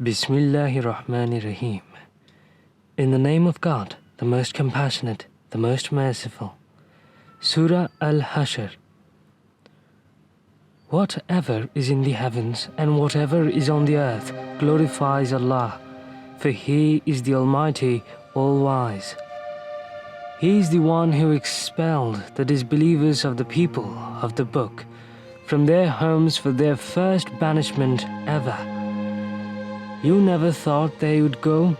Bismillahirrahmanirrahim. In the name of God, the most compassionate, the most merciful. Sura Al Hashr. Whatever is in the heavens and whatever is on the earth glorifies Allah, for He is the Almighty, All-Wise. He is the one who expelled the disbelievers of the people of the book from their homes for their first banishment ever. You never thought they would go,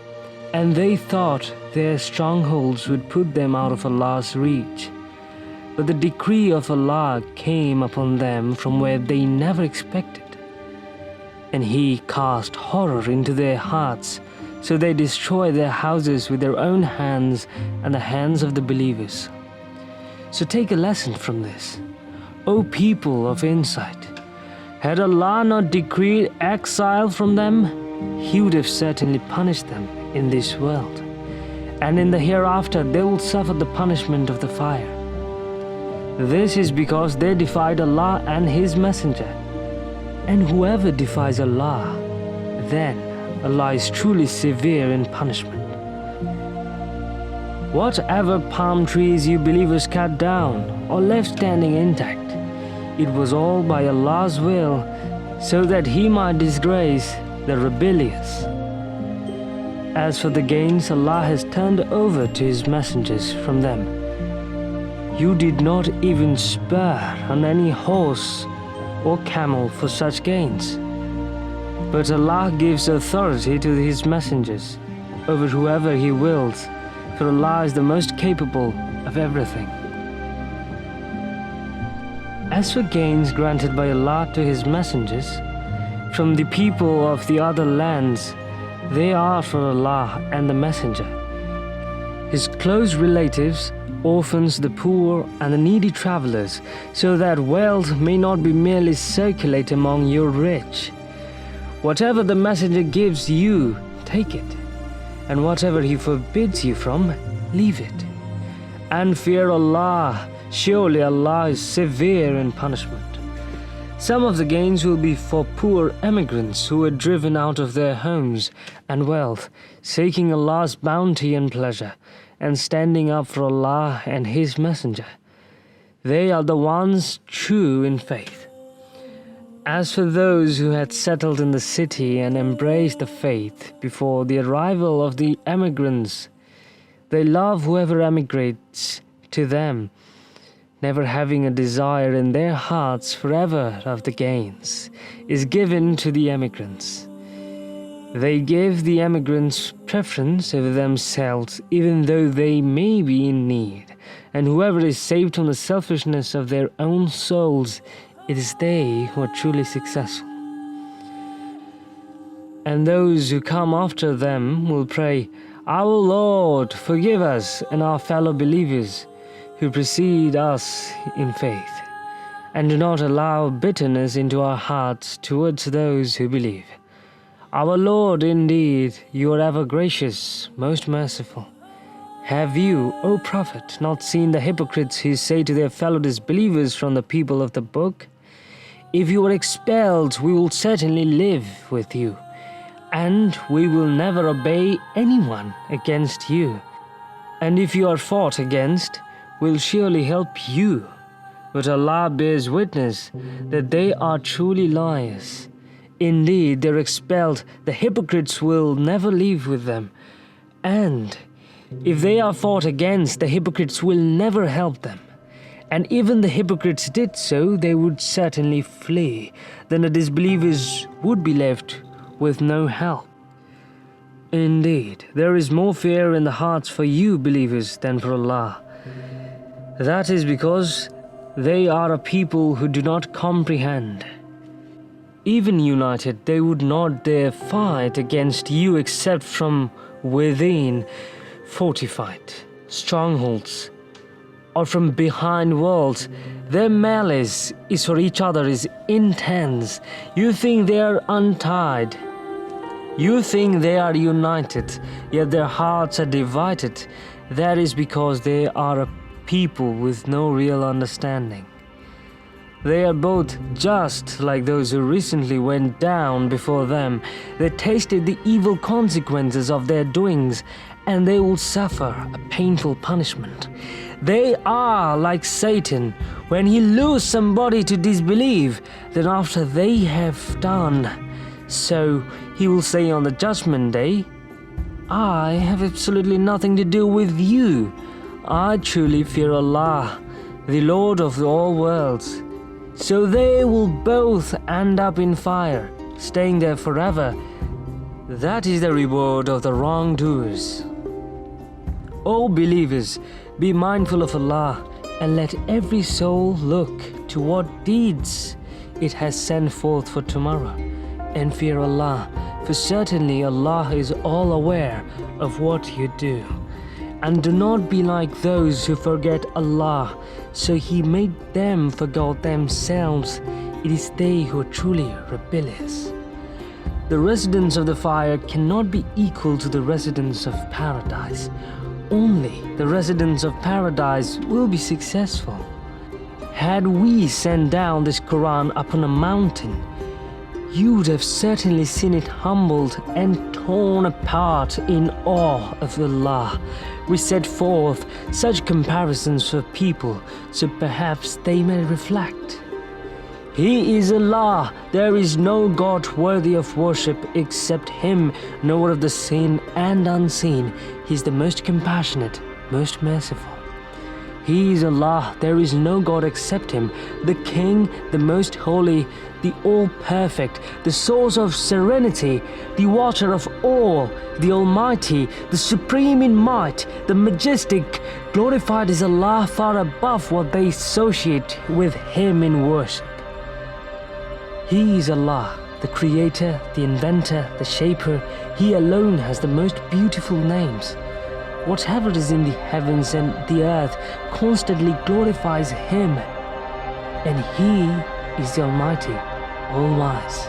and they thought their strongholds would put them out of Allah's reach. But the decree of Allah came upon them from where they never expected. And He cast horror into their hearts, so they destroy their houses with their own hands and the hands of the believers. So take a lesson from this, O people of insight. Had Allah not decreed exile from them, He would have certainly punished them in this world, and in the hereafter they will suffer the punishment of the fire. This is because they defied Allah and His Messenger. And whoever defies Allah, then Allah is truly severe in punishment. Whatever palm trees you believers cut down or left standing intact, it was all by Allah's will, so that He might disgrace the rebellious. As for the gains Allah has turned over to His messengers from them, you did not even spur on any horse or camel for such gains. But Allah gives authority to His messengers over whoever He wills, for Allah is the most capable of everything. As for gains granted by Allah to His messengers from the people of the other lands, they are for Allah and the Messenger, His close relatives, orphans, the poor, and the needy travelers, so that wealth may not be merely circulate among your rich. Whatever the Messenger gives you, take it, and whatever he forbids you from, leave it. And fear Allah, surely Allah is severe in punishment. Some of the gains will be for poor emigrants who were driven out of their homes and wealth, seeking Allah's bounty and pleasure, and standing up for Allah and His Messenger. They are the ones true in faith. As for those who had settled in the city and embraced the faith before the arrival of the emigrants, they love whoever emigrates to them, never having a desire in their hearts forever of the gains, is given to the emigrants. They give the emigrants preference over themselves, even though they may be in need, and whoever is saved from the selfishness of their own souls, it is they who are truly successful. And those who come after them will pray, Our Lord, forgive us and our fellow believers who precede us in faith, and do not allow bitterness into our hearts towards those who believe. Our Lord, indeed, you are ever gracious, most merciful. Have you, O Prophet, not seen the hypocrites who say to their fellow disbelievers from the people of the book, If you are expelled, we will certainly live with you, and we will never obey anyone against you. And if you are fought against, we'll surely help you. But Allah bears witness that they are truly liars. Indeed, they're expelled, the hypocrites will never leave with them. And if they are fought against, the hypocrites will never help them. And even the hypocrites did so, they would certainly flee. Then the disbelievers would be left with no help. Indeed, there is more fear in the hearts for you believers than for Allah. That is because they are a people who do not comprehend. Even united, they would not dare fight against you except from within fortified strongholds, or from behind walls. Their malice is for each other is intense. You think they are untied. You think they are united, yet their hearts are divided. That is because they are a people with no real understanding. They are both just like those who recently went down before them. They tasted the evil consequences of their doings, and they will suffer a painful punishment. They are like Satan. When he lures somebody to disbelieve, then after they have done so, he will say on the judgment day, I have absolutely nothing to do with you. I truly fear Allah, the Lord of all worlds. So they will both end up in fire, staying there forever. That is the reward of the wrongdoers. O believers, be mindful of Allah and let every soul look to what deeds it has sent forth for tomorrow, and fear Allah, for certainly Allah is all aware of what you do. And do not be like those who forget Allah, so He made them forget themselves. It is they who are truly rebellious. The residents of the fire cannot be equal to the residents of paradise. Only the residents of paradise will be successful. Had we sent down this Quran upon a mountain, you would have certainly seen it humbled and torn apart in awe of Allah. We set forth such comparisons for people, so perhaps they may reflect. He is Allah, there is no God worthy of worship except Him, knower of the seen and unseen. He is the most compassionate, most merciful. He is Allah, there is no God except Him, the King, the most holy, the all-perfect, the source of serenity, the watcher of all, the Almighty, the supreme in might, the majestic. Glorified is Allah, far above what they associate with Him in worship. He is Allah, the Creator, the Inventor, the Shaper. He alone has the most beautiful names. Whatever is in the heavens and the earth constantly glorifies Him, and He is the Almighty, all-wise.